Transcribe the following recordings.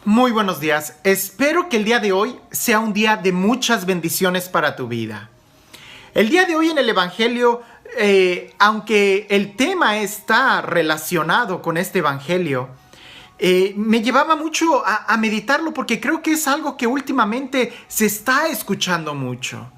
Muy buenos días. Espero que el día de hoy sea un día de muchas bendiciones para tu vida. El día de hoy en el Evangelio, aunque el tema está relacionado con este Evangelio, me llevaba mucho a meditarlo porque creo que es algo que últimamente se está escuchando mucho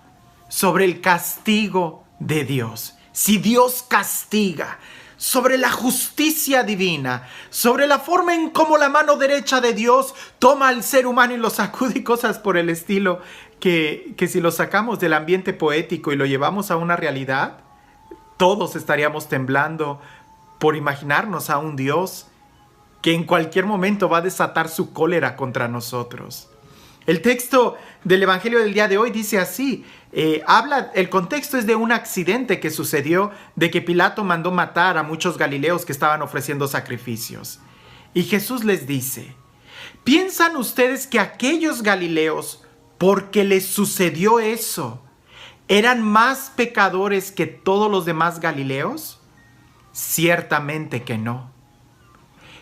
sobre el castigo de Dios. Si Dios castiga, sobre la justicia divina, sobre la forma en cómo la mano derecha de Dios toma al ser humano y lo sacude y cosas por el estilo, que si lo sacamos del ambiente poético y lo llevamos a una realidad, todos estaríamos temblando por imaginarnos a un Dios que en cualquier momento va a desatar su cólera contra nosotros. El texto del Evangelio del día de hoy dice así, el contexto es de un accidente que sucedió, de que Pilato mandó matar a muchos galileos que estaban ofreciendo sacrificios. Y Jesús les dice, ¿piensan ustedes que aquellos galileos, porque les sucedió eso, eran más pecadores que todos los demás galileos? Ciertamente que no.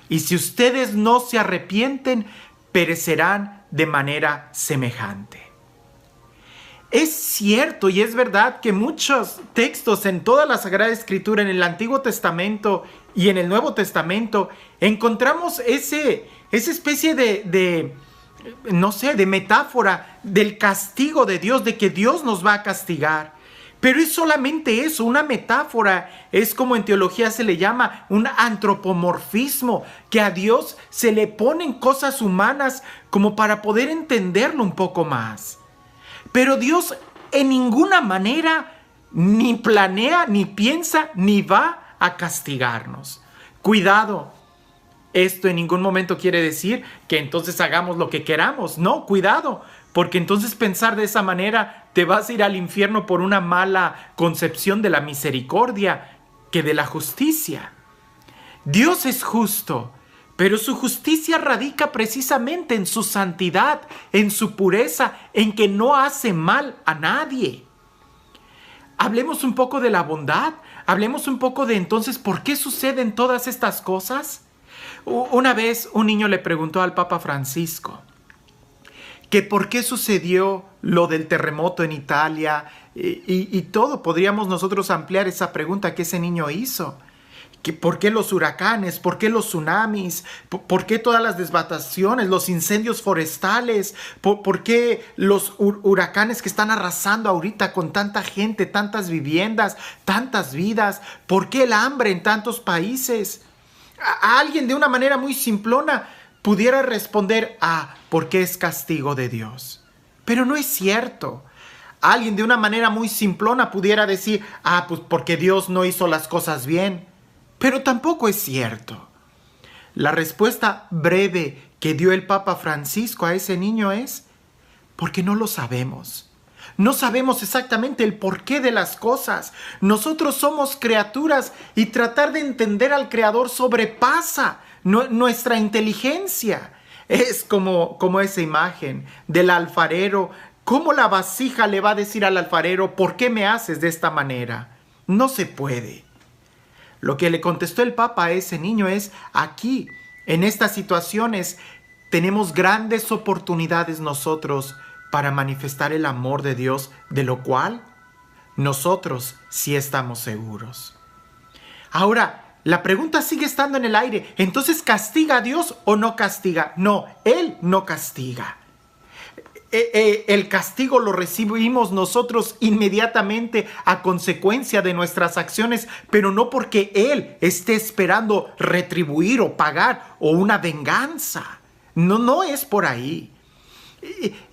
Y si ustedes no se arrepienten, perecerán de manera semejante. Es cierto y es verdad que muchos textos en toda la Sagrada Escritura, en el Antiguo Testamento y en el Nuevo Testamento, encontramos esa especie de metáfora del castigo de Dios, de que Dios nos va a castigar. Pero es solamente eso, una metáfora. Es como en teología se le llama un antropomorfismo, que a Dios se le ponen cosas humanas como para poder entenderlo un poco más. Pero Dios en ninguna manera ni planea, ni piensa, ni va a castigarnos. Cuidado, esto en ningún momento quiere decir que entonces hagamos lo que queramos. No, cuidado, porque entonces pensar de esa manera te vas a ir al infierno por una mala concepción de la misericordia que de la justicia. Dios es justo, pero su justicia radica precisamente en su santidad, en su pureza, en que no hace mal a nadie. Hablemos un poco de la bondad, hablemos un poco de entonces por qué suceden todas estas cosas. Una vez un niño le preguntó al Papa Francisco que por qué sucedió lo del terremoto en Italia y todo. Podríamos nosotros ampliar esa pregunta que ese niño hizo. ¿Por qué los huracanes? ¿Por qué los tsunamis? ¿Por qué todas las devastaciones, los incendios forestales? ¿Por qué los huracanes que están arrasando ahorita con tanta gente, tantas viviendas, tantas vidas? ¿Por qué el hambre en tantos países? A alguien de una manera muy simplona pudiera responder, porque es castigo de Dios. Pero no es cierto. Alguien de una manera muy simplona pudiera decir, pues porque Dios no hizo las cosas bien. Pero tampoco es cierto. La respuesta breve que dio el Papa Francisco a ese niño es, porque no lo sabemos. No sabemos exactamente el porqué de las cosas. Nosotros somos criaturas y tratar de entender al Creador sobrepasa nuestra inteligencia. Es como esa imagen del alfarero. ¿Cómo la vasija le va a decir al alfarero, ¿por qué me haces de esta manera? No se puede. Lo que le contestó el Papa a ese niño es, aquí, en estas situaciones, tenemos grandes oportunidades nosotros para manifestar el amor de Dios, de lo cual nosotros sí estamos seguros. Ahora, la pregunta sigue estando en el aire. ¿Entonces castiga a Dios o no castiga? No, Él no castiga. El castigo lo recibimos nosotros inmediatamente a consecuencia de nuestras acciones, pero no porque Él esté esperando retribuir o pagar o una venganza. No es por ahí.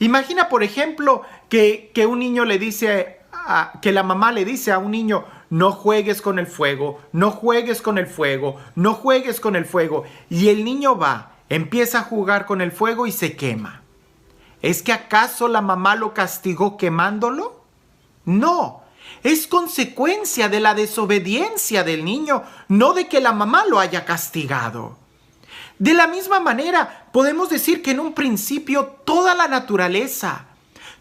Imagina, por ejemplo, que un niño le dice, que la mamá le dice a un niño, no juegues con el fuego, no juegues con el fuego, no juegues con el fuego. Y el niño empieza a jugar con el fuego y se quema. ¿Es que acaso la mamá lo castigó quemándolo? No, es consecuencia de la desobediencia del niño, no de que la mamá lo haya castigado. De la misma manera, podemos decir que en un principio toda la naturaleza,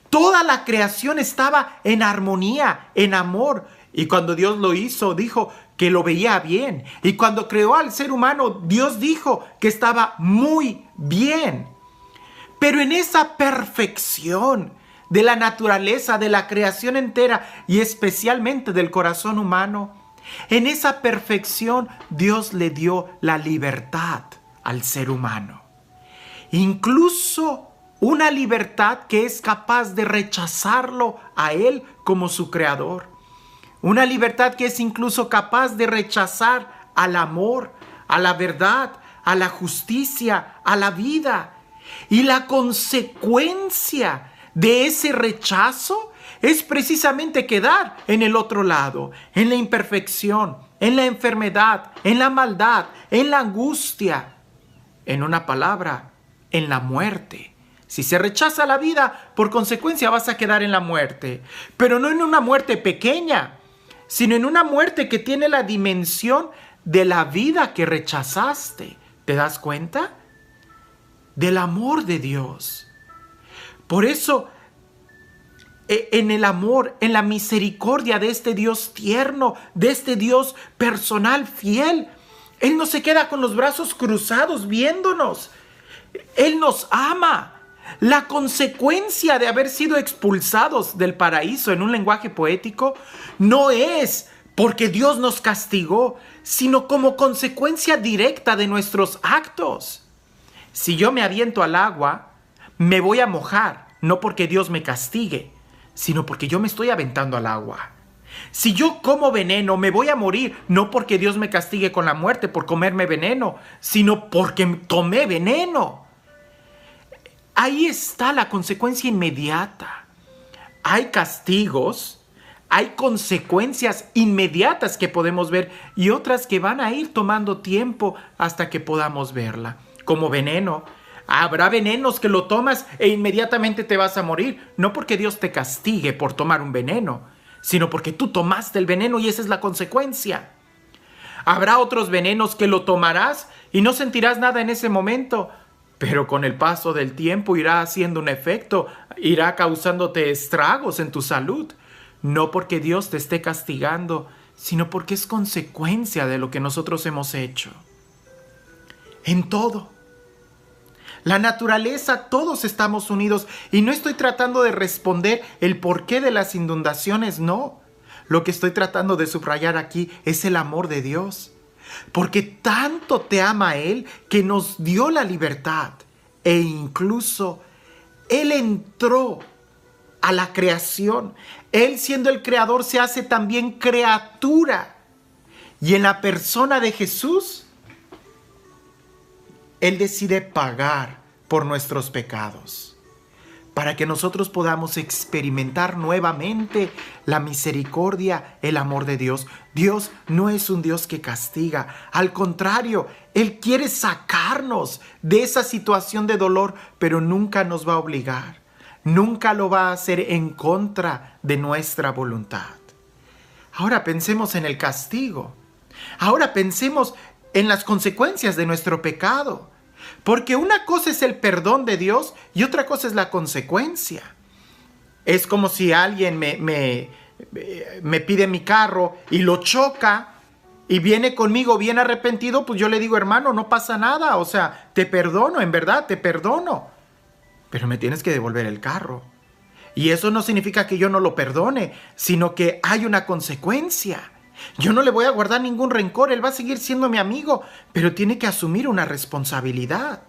toda la creación estaba en armonía, en amor. Y cuando Dios lo hizo, dijo que lo veía bien. Y cuando creó al ser humano, Dios dijo que estaba muy bien. Pero en esa perfección de la naturaleza, de la creación entera y especialmente del corazón humano, en esa perfección Dios le dio la libertad al ser humano. Incluso una libertad que es capaz de rechazarlo a Él como su creador. Una libertad que es incluso capaz de rechazar al amor, a la verdad, a la justicia, a la vida. Y la consecuencia de ese rechazo es precisamente quedar en el otro lado, en la imperfección, en la enfermedad, en la maldad, en la angustia. En una palabra, en la muerte. Si se rechaza la vida, por consecuencia vas a quedar en la muerte. Pero no en una muerte pequeña, sino en una muerte que tiene la dimensión de la vida que rechazaste. ¿Te das cuenta? Del amor de Dios. Por eso, en el amor, en la misericordia de este Dios tierno, de este Dios personal, fiel, Él no se queda con los brazos cruzados viéndonos. Él nos ama. La consecuencia de haber sido expulsados del paraíso, en un lenguaje poético, no es porque Dios nos castigó, sino como consecuencia directa de nuestros actos. Si yo me aviento al agua, me voy a mojar, no porque Dios me castigue, sino porque yo me estoy aventando al agua. Si yo como veneno, me voy a morir, no porque Dios me castigue con la muerte por comerme veneno, sino porque tomé veneno. Ahí está la consecuencia inmediata. Hay castigos, hay consecuencias inmediatas que podemos ver y otras que van a ir tomando tiempo hasta que podamos verla. Como veneno. Habrá venenos que lo tomas e inmediatamente te vas a morir. No porque Dios te castigue por tomar un veneno, sino porque tú tomaste el veneno y esa es la consecuencia. Habrá otros venenos que lo tomarás y no sentirás nada en ese momento, pero con el paso del tiempo irá haciendo un efecto, irá causándote estragos en tu salud. No porque Dios te esté castigando, sino porque es consecuencia de lo que nosotros hemos hecho. En todo. La naturaleza, todos estamos unidos y no estoy tratando de responder el porqué de las inundaciones, no. Lo que estoy tratando de subrayar aquí es el amor de Dios. Porque tanto te ama Él que nos dio la libertad e incluso Él entró a la creación. Él siendo el creador se hace también criatura. Y en la persona de Jesús, Él decide pagar por nuestros pecados, para que nosotros podamos experimentar nuevamente la misericordia, el amor de Dios. Dios no es un Dios que castiga, al contrario, Él quiere sacarnos de esa situación de dolor, pero nunca nos va a obligar, nunca lo va a hacer en contra de nuestra voluntad. Ahora pensemos en el castigo, ahora pensemos en las consecuencias de nuestro pecado. Porque una cosa es el perdón de Dios y otra cosa es la consecuencia. Es como si alguien me pide mi carro y lo choca y viene conmigo bien arrepentido, pues yo le digo, hermano, no pasa nada, o sea, te perdono, en verdad, te perdono. Pero me tienes que devolver el carro. Y eso no significa que yo no lo perdone, sino que hay una consecuencia. Yo no le voy a guardar ningún rencor, él va a seguir siendo mi amigo, pero tiene que asumir una responsabilidad.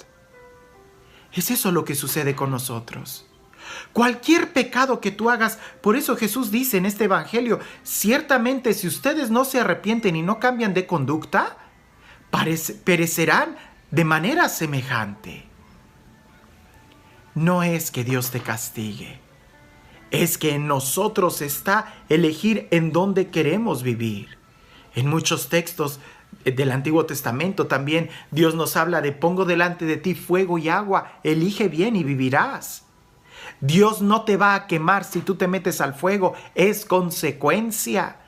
Es eso lo que sucede con nosotros. Cualquier pecado que tú hagas, por eso Jesús dice en este evangelio, ciertamente si ustedes no se arrepienten y no cambian de conducta, perecerán de manera semejante. No es que Dios te castigue. Es que en nosotros está elegir en dónde queremos vivir. En muchos textos del Antiguo Testamento también Dios nos habla de pongo delante de ti fuego y agua, elige bien y vivirás. Dios no te va a quemar si tú te metes al fuego, es consecuencia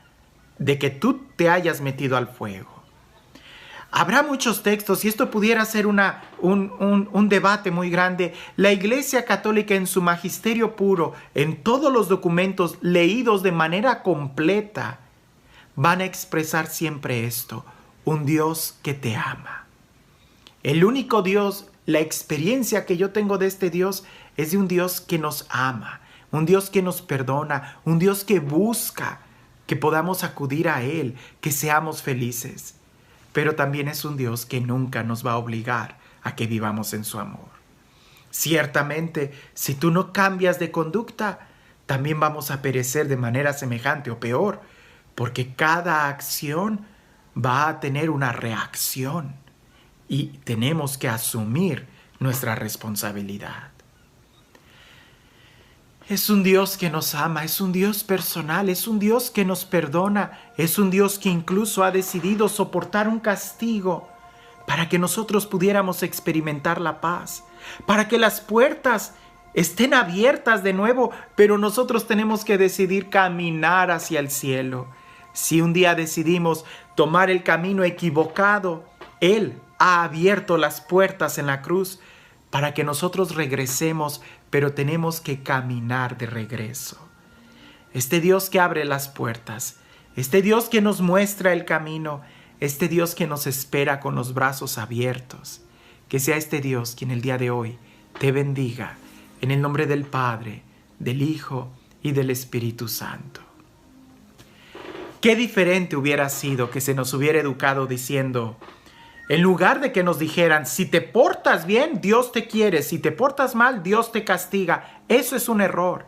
de que tú te hayas metido al fuego. Habrá muchos textos y esto pudiera ser un debate muy grande. La Iglesia Católica en su magisterio puro, en todos los documentos leídos de manera completa, van a expresar siempre esto: un Dios que te ama. El único Dios La experiencia que yo tengo de este Dios es de un Dios que nos ama, un Dios que nos perdona, un Dios que busca que podamos acudir a Él, que seamos felices. Pero también es un Dios que nunca nos va a obligar a que vivamos en su amor. Ciertamente, si tú no cambias de conducta, también vamos a perecer de manera semejante o peor, porque cada acción va a tener una reacción y tenemos que asumir nuestra responsabilidad. Es un Dios que nos ama, es un Dios personal, es un Dios que nos perdona, es un Dios que incluso ha decidido soportar un castigo para que nosotros pudiéramos experimentar la paz, para que las puertas estén abiertas de nuevo, pero nosotros tenemos que decidir caminar hacia el cielo. Si un día decidimos tomar el camino equivocado, Él ha abierto las puertas en la cruz para que nosotros regresemos, pero tenemos que caminar de regreso. Este Dios que abre las puertas, este Dios que nos muestra el camino, este Dios que nos espera con los brazos abiertos, que sea este Dios quien el día de hoy te bendiga, en el nombre del Padre, del Hijo y del Espíritu Santo. Qué diferente hubiera sido que se nos hubiera educado diciendo, en lugar de que nos dijeran, si te portas bien, Dios te quiere, si te portas mal, Dios te castiga. Eso es un error.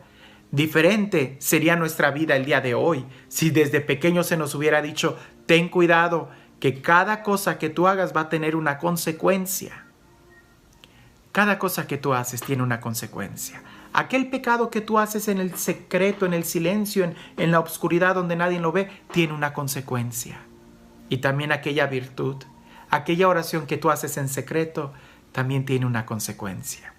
Diferente sería nuestra vida el día de hoy si desde pequeño se nos hubiera dicho, ten cuidado, que cada cosa que tú hagas va a tener una consecuencia. Cada cosa que tú haces tiene una consecuencia. Aquel pecado que tú haces en el secreto, en el silencio, en la oscuridad donde nadie lo ve, tiene una consecuencia. Y también aquella virtud, aquella oración que tú haces en secreto, también tiene una consecuencia.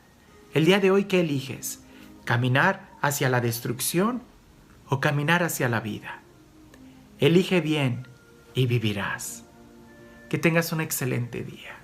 El día de hoy, ¿qué eliges? ¿Caminar hacia la destrucción o caminar hacia la vida? Elige bien y vivirás. Que tengas un excelente día.